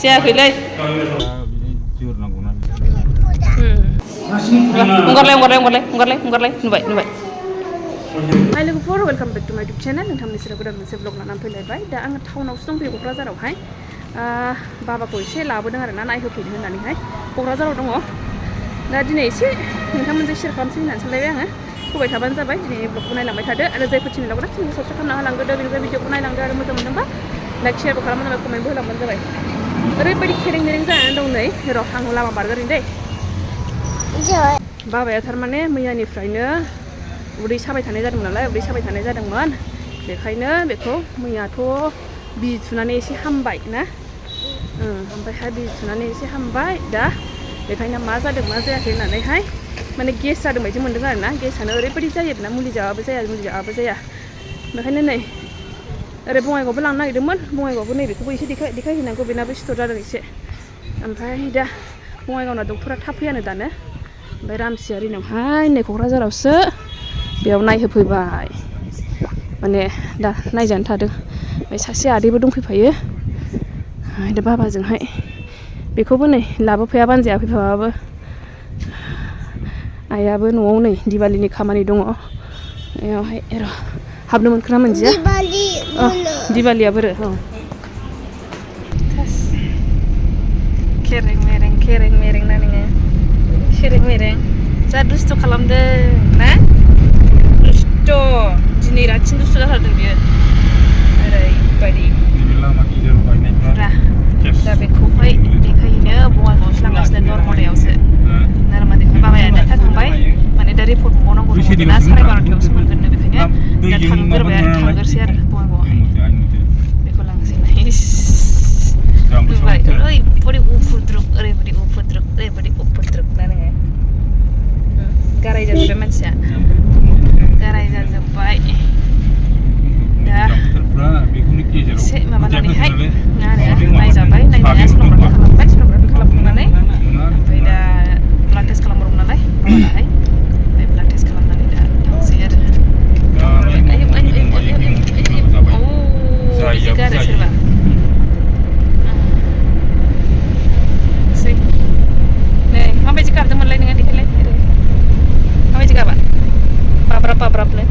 जायाखैलै हंगारलाय नुबाय हाय लोगोफोर वेलकाम बेक टु माय इउटुब चेनेल नोंथांनि सेराव गोदान मोनसे ब्लग लानानै फैलायबाय दा आङो टाउनावसो दंफैयो क'क्राझारावहाय बाबाखौ एसे लाबोदों आरोना नायहोफैनो होननानैहाय क'क्राझाराव दङ दा दिनै एसे नोंथांमोनजों शेयार खालामसै होननानै सानलायबाय आङो फैबाय थाबानो जाबाय दिनै ब्लगखौ नायलांबाय थादो आरो जायफोर चेनेलाव गोदान चेनेलखौ साबस्क्राइब खालामना होलांदो बेनिफ्राय भिडिअखौ नायलांदो आरो मोजां मोनदोंबा लाइक शेयारबो खालामनो जाबाय कमेन्टबो होलांबानो जाबाय ओरैबायदि खेरें मेरें जानानै दं नै र' आं लामा बारगारनि दै बाबाया थारमाने मैयानिफ्रायनो उदै साबाय थानाय जादोंमोन नालाय उदै साबाय थानाय जादोंमोन बेखायनो बेखौ मैयाथ' बिजि थुनानै एसे हामबाय ना ओमफ्रायहाय बिजि थुनानै एसे हामबाय दा बेखायनो मा जादों मा जायाखै होननानैहाय माने गेस जादों बायदि मोनदों आरो ना गेसआनो ओरैबायदि जायोना मुलि जाबाबो जाया बेखायनो नै ओरै बङाइगावबो लांनो नागिरदोंमोन बङाइगावबो नैबेखौबो एसे देखायहैनांगौ बेनाबो सिथर जादों एसे ओमफ्राय दा बङाइगावना डक्टरा थाब फैयानो दानो ओमफ्राय रामसियारिनावहाय नै क'क्राझारावसो बेयाव नायहोफैबाय माने दा नायजानो थादों ओमफ्राय सासे आदैबो दंफैफायो दा बाबाजोंहाय बेखौबो नै लाबोफायाबानो जाया फैफाबाबो आइयाबो न'आव नै दिवालीनि खामानि दङ बेयावहाय र' हाबनो मोनखोना मोनदिया दिवालीया बोरो खेरें मेरें ना नोङो खेरें मेरें जा दुस्थ' खालामदों ना दुस्थ' दिनै रातसिम दुस्थ' जाथारदों बियो ओरैबायदि फुरा दा बेखौहाय देखायहैनो बङाइगावआवसो लांगासिनो नर्मदायावसो नर्मदायावहाय बाबाया दा थांबाय माने दा रिपर्ट मोनबावनांगौ दङ ना 12:30 मोनगोननो बेखायनो दा थांग्रोसै आरो बङाइगावआवहाय बेखौ लांसै नुबाय ओरैबायदि उफुद्रुक ना नोङो गाराय जाजोब्बाय मानसिया गाराय जाजोब्बाय दा एसे माबानानैहाय मा होनो नायजाबाय नायनाया सन'ग्राफि खालामबाय सन'ग्राफि खालामखांनानै ओमफ्राय दा ब्लाड टेस्ट खालामबावो नालाय माबानाहाय ओमफ्राय ब्लाड टेस्ट खालामनानै दा थांसै आरो बिदि गारो सोरबा नै माबायदि गाबदोंमोनलाय नोङो देखायलाय माबायदि गाबा बाब्राबनो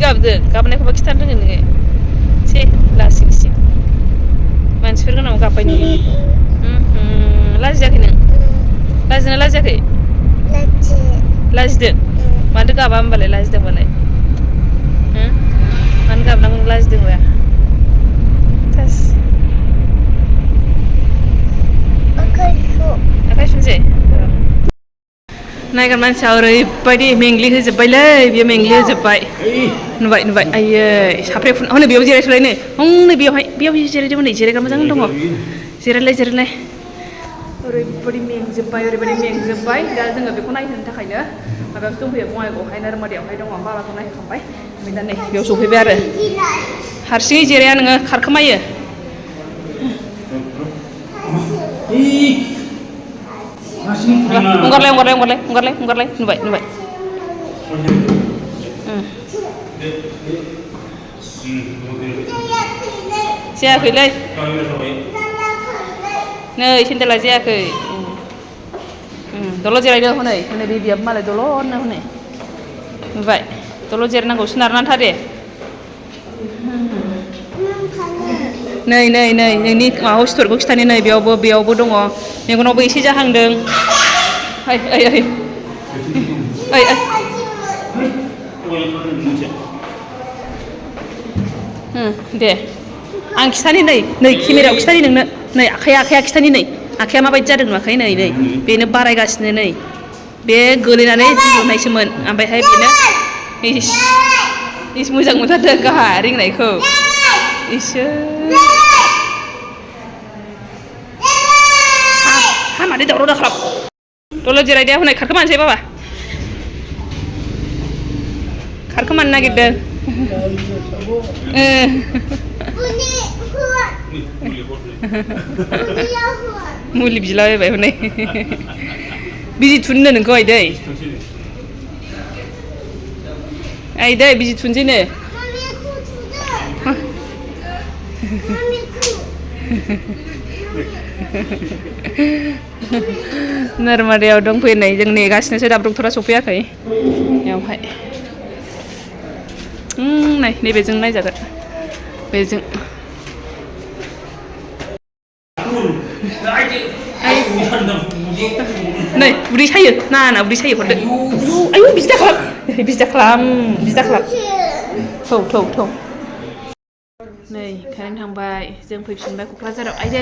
गाबदों गाबनायखौबा खिथानो रोङो नोङो से लासिंसिं मानसिफोर गोनाङाव गाबबाय नोङो लाजियाखै नों लाजिदोंना लाजियाखै लाजिदों माथो गाबा होमबालाय लाजिदोंबालाय मानो गाबनांगौ लाजिदोंबा थास आखाइ सुनोसै नायगोन मानसिया ओरैबायदि मेंग्लिहोजोब्बायलै बियो मेंग्लिहोजोब्बाय नुबाय आयै साफ्रे हनै बेयाव जिरायथ'लाय नै हनै बेयाव जिरायदोंमोन नै जिरायग्रा मोजां दङ जिरायलाय ओरैबायदि मेंजोब्बाय दा जोङो बेखौ नायहोनो थाखायनो माबायावसो दंफैयो बङाइगावआवहाय नर्मदायावहाय दङ बाबाखौ नायहोखांबाय ओमफ्राय दा नै बेयाव सफैबाय आरो हारसिङै जिराया नोङो खारखोमायो हंगारलाय नुबाय जायाखैलै नै सेन्देला जायाखै दलद जिरायदो हनै बेबियाबो मालाय दलदनो हनै नुबाय दलद जिरायनांगौ सोनारनानै था दे नै नोंनि माबायाव सिथरखौ खिथानो नै बेयावबो दङ मेगनावबो एसे जाहांदों दे आं खिथानि नै केमेरायाव खिथानि नोंनो नै आखाइया खिथानि नै आखाइया माबायदि जादों नुवाखै नै बेनो बारायगासिनो नै बे गोलैनानै दुलुनायसोमोन ओमफ्रायहाय बेनो इस मोजां मोनथारदों गाहा रिंनायखौ इसोर हामादै दावराव दाखालाम दलद जिरायदो हनै खारखोमानोसै बाबा खारखोमानो नागिरदों मुलि बिलाबायबाय हनै बिजि थुनो नोंखौ आइदै बिजि थुनोसैनो नर्मादायाव दंफैनाय जों नेगासिनोसो दाबो डक्टरा सफैयाखै बेयावहाय नै नैबेजों नायजागोन बेजों नै उदै सायो ना उदै सायो हरदो आयु बिदि दाखालाम थौ नै कारेन्ट थांबाय जों फैफिनबाय क'क्राझाराव आइदै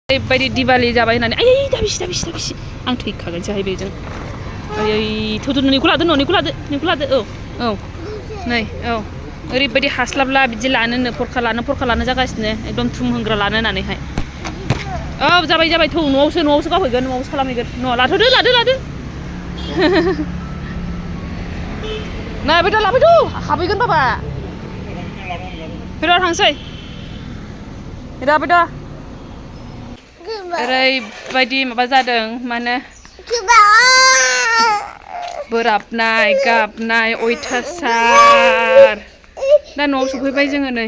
ओरैबायदि दिवालि जाबाय होननानै आयै दाबिसि आं थैखागोनसोहाय बेजों आयै थौ न'निखौ लादो औ नै औ ओरैबायदि हास्लाबला बिदि लानोनो फरखा लानो जागासिनो एकदम थुम होंग्रा लानो होननानैहाय औ जाबाय थौ न'आवसो गावहैगोन न'आवसो खालामहैगोन न' लाथ'दो नै बेदा लाफैदो हाबहैगोन बाबा फैद' थांसै फैद' ओरैबायदि माबा जादों माने बोराबनाय गाबनाय अयथासार दा न'आव सफैबाय जोङो नै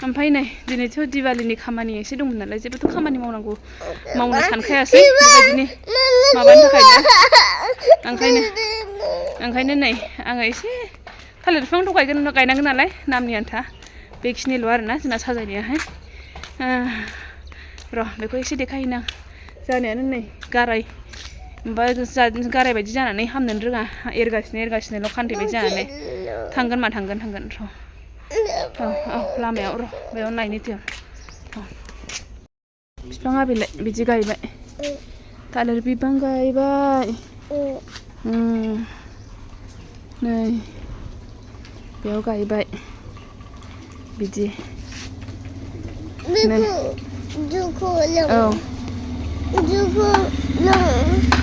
ओमफ्राय नै दिनैथ' दिवालीनि खामानि एसे दंमोन नालाय जेबोथ' खामानि मावनो सानखायासै बेबायदिनो माबानि थाखायनो ओंखायनो नै आङो एसे थालिर बिफांथ' गायनांगोन नालाय नामनि आन्था बेखिनिल' आरोना जोंना साजायनायाहाय र' बेखौ एसे देखायहैनो आं जानायानो नै गाराय बायदि जानानै हामनोनो रोङा एरगासिनोल' खान्थै बायदि जानानै थांगोन र' औ लामायाव र' बेयाव नायनो थौ बिफाङा बेलाय बिदि गायबाय थालिर बिफां गायबाय नै बेयाव गायबाय बिदि नै औ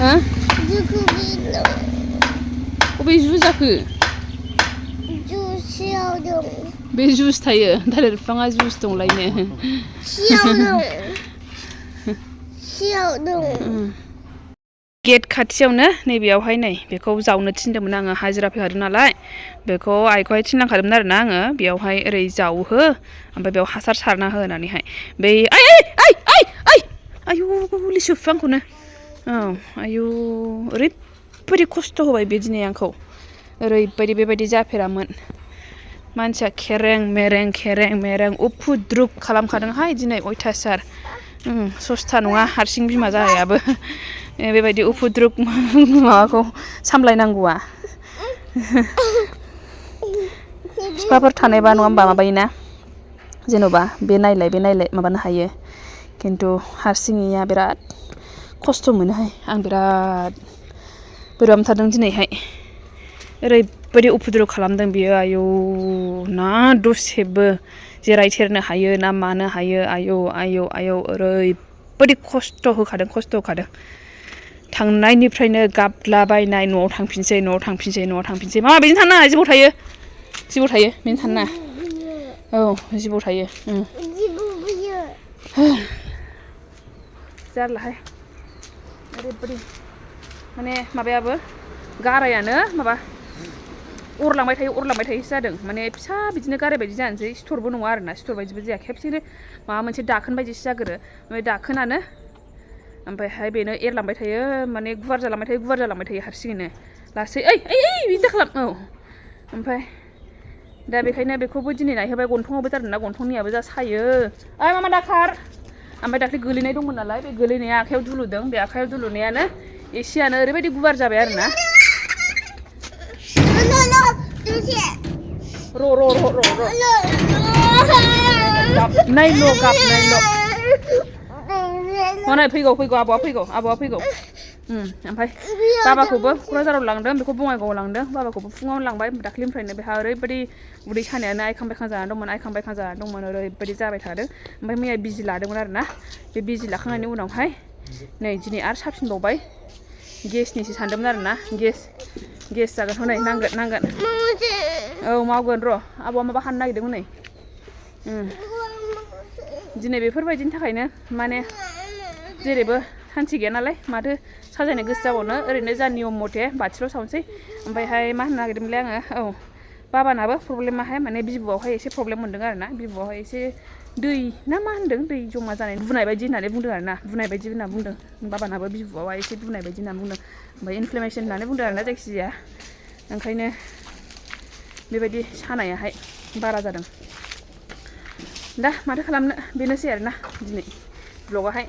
हा अबे जु जाखो बे जुस थायो थालिर बिफाङा जुस दंलायनो गेट खाथियावनो नैबेयावहाय नै बेखौ जावनो थिनदोंमोन आङो हाजिरा फैखादों नालाय बेखौ आइखौहाय थिनलांखादोंमोन आरोना आङो बेयावहाय ओरै जावहो ओमफ्राय बेयाव हासार सारना हो होननानैहाय बै आयु लिसु बिफांखौनो औ आयु ओरैबायदि खस्थ' होबाय बे दिनै आंखौ ओरैबायदि बेबायदि जाफेरामोन मानसिया खेरें मेरें उफुद्रुग खालामखादोंहाय दिनै अयथासार सस्था नङा हारसिं बिमा जानायाबो बेबायदि उफुद्रुग माबाखौ सामलायनांगौआ बिफाफोर थानायबा नङा होमबा माबायोना जेन'बा बे नायलाय माबानो हायो खिन्थु हारसिङैया बिराद खस्थ' मोनोहाय आं बिराद बोरैबा मोनथारदों दिनैहाय ओरैबायदि उफुद्रुग खालामदों बियो आयौ ना दसेबो जिरायथेरनो हायो ना मानो हायो आयौ ओरैबायदि खस्थ' होखादों थांनायनिफ्रायनो गाबलाबायनाय न'आव थांफिनसै मा बेजों थानो नाङा जिबौ थायो बेजों थानो नाङा औ जिबौ थायो जारलाहाय ओरैबायदि माने माबायाबो गारायानो माबा अरलांबाय थायोसो जादों माने फिसा बिदिनो गाराय बायदि जानोसै सिथरबो नङा आरोना सिथर बायदिबो जाया खेबसेनो माबा मोनसे दाखोन बायदिसो जागोरो ओमफ्राय दाखोनानो ओमफ्रायहाय बेनो एरलांबाय थायो माने गुवार जालांबाय थायो हारसिङैनो लासै बिदि दाखालाम औ ओमफ्राय दा बेखायनो बेखौबो दिनै नायहोबाय गन्थङावबो जादोंना गन्थंनियाबो जा सायो मामा दाखार ओमफ्राय दाख्लै गोलैनाय दंमोन नालाय बे गोलैनाया आखाइयाव दुलुदों बे आखाइयाव दुलुनायानो एसेयानो ओरैबायदि गुवार जाबाय आरोना गाबनायल' हनै फैगौ आब'आ फैगौ ओमफ्राय बाबाखौबो क'क्राझाराव लांदों बेखौ बङाइगावआव लांदों बाबाखौबो फुङावनो लांबाय दाख्लिनिफ्रायनो बेहा ओरैबायदि उदै सानायानो आइखां बायखां जाना दंमोन ओरैबायदि जाबाय थादों ओमफ्राय मैया बिजि लादोंमोन आरोना बे बिजि लाखांनायनि उनावहाय नै दिनै आरो साबसिनबावबाय गेसनिसो सानदोंमोन आरोना गेस जागोन हनै नांगोन औ मावगोन र' आबौआ माबा हानो नागिरदोंमोन नै दिनै बेफोरबायदिनि थाखायनो माने जेरैबो सान्थि गैया नालाय माथो साजायनो गोसो जाबावनो ओरैनो जा नियम मथे बाथिल' सावनोसै ओमफ्रायहाय मा होननो नागिरदोंमोनलाय आङो औ बाबानाबो प्रब्लेमाहाय माने बिबुआवहाय एसे प्रब्लेम मोनदों आरो ना बिबुआवहाय एसे दै ना मा होनदों दै जमा जानाय बुनाय बायदि होननानै बुंदों आरो ना बुनाय बायदि होनना बुंदों बाबानाबो बिबुआवहाय एसे बुनाय बायदि होनना बुंदों ओमफ्राय इनफ्लेमेसन होननानै बुंदों आरो ना जायखिजाया ओंखायनो बेबायदि सानायाहाय बारा जादों दा माथो खालामनो बेनोसै आरो ना दिनै ब्लगाहाय